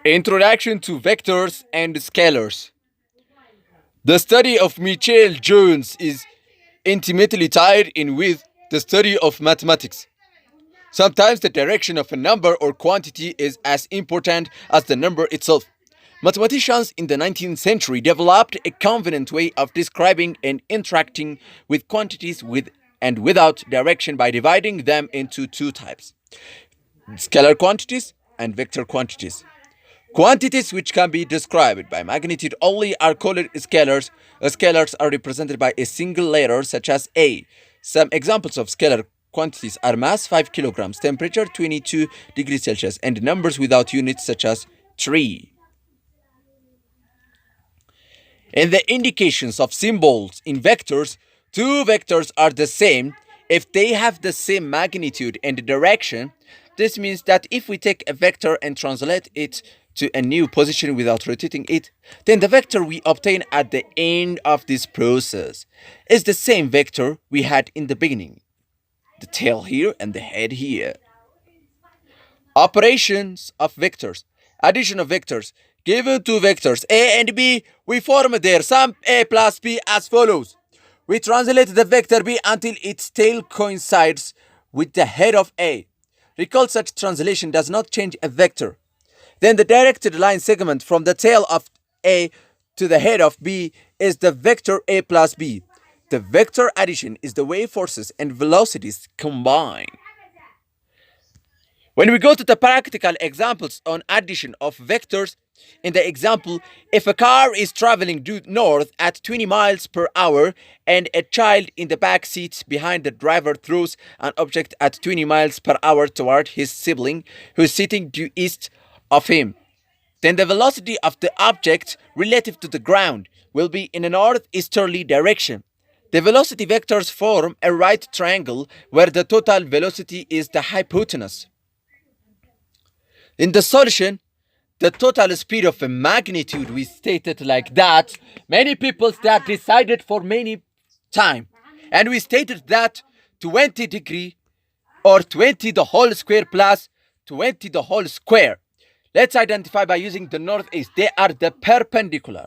Introduction to Vectors and Scalars. The study of Michael Jones is intimately tied in with the study of mathematics. Sometimes the direction of a number or quantity is as important as the number itself. Mathematicians in the 19th century developed a convenient way of describing and interacting with quantities with and without direction by dividing them into two types: scalar quantities and vector quantities. Quantities which can be described by magnitude only are called scalars. Scalars are represented by a single letter such as A. Some examples of scalar quantities are mass 5 kilograms, temperature 22 degrees Celsius, and numbers without units such as 3. In the indications of symbols in vectors, two vectors are the same if they have the same magnitude and direction. This means that if we take a vector and translate it to a new position without rotating it, then the vector we obtain at the end of this process is the same vector we had in the beginning. The tail here and the head here. Operations of vectors. Addition of vectors. Given two vectors A and B, we form their sum A plus B as follows. We translate the vector B until its tail coincides with the head of A. Recall such translation does not change a vector. Then the directed line segment from the tail of A to the head of B is the vector A plus B. The vector addition is the way forces and velocities combine. When we go to the practical examples on addition of vectors, in the example, if a car is traveling due north at 20 miles per hour and a child in the back seat behind the driver throws an object at 20 miles per hour toward his sibling who is sitting due east of him, then the velocity of the object relative to the ground will be in a northeasterly direction. The velocity vectors form a right triangle where the total velocity is the hypotenuse. In the solution, the total speed of a magnitude we stated like that. Many people that decided for many time, and we stated that 20 degree or 20 the whole square plus 20 the whole square. Let's identify by using the northeast. They are the perpendicular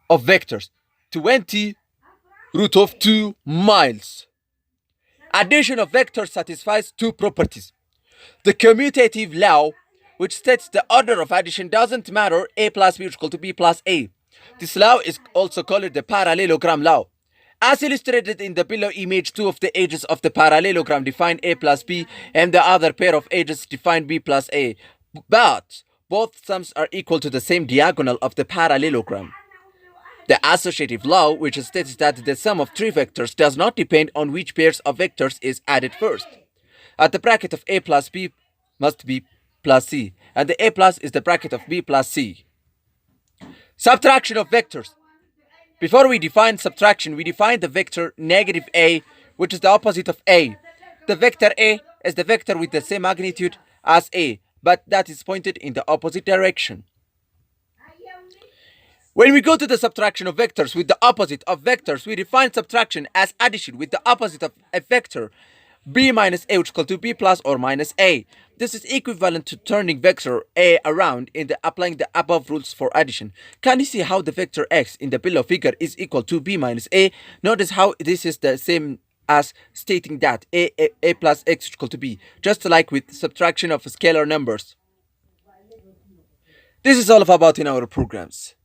of vectors. 20 root of 2 miles. Addition of vectors satisfies two properties. The commutative law, which states the order of addition doesn't matter, A plus B is equal to B plus A. This law is also called the parallelogram law. As illustrated in the below image, two of the edges of the parallelogram define A plus B and the other pair of edges define B plus A. But both sums are equal to the same diagonal of the parallelogram. The associative law, which states that the sum of three vectors does not depend on which pairs of vectors is added first. At the bracket of A plus B must be plus C, and the A plus is the bracket of B plus C. Subtraction of vectors. Before we define subtraction, we define the vector negative A, which is the opposite of A. The vector A is the vector with the same magnitude as A, but that is pointed in the opposite direction. When we go to the subtraction of vectors with the opposite of vectors, we define subtraction as addition with the opposite of a vector, B minus A, which is equal to B plus or minus A. This is equivalent to turning vector A around in applying the above rules for addition. Can you see how the vector X in the below figure is equal to B minus A? Notice how this is the same as stating that A plus X is equal to B, just like with subtraction of scalar numbers. This is all about in our programs.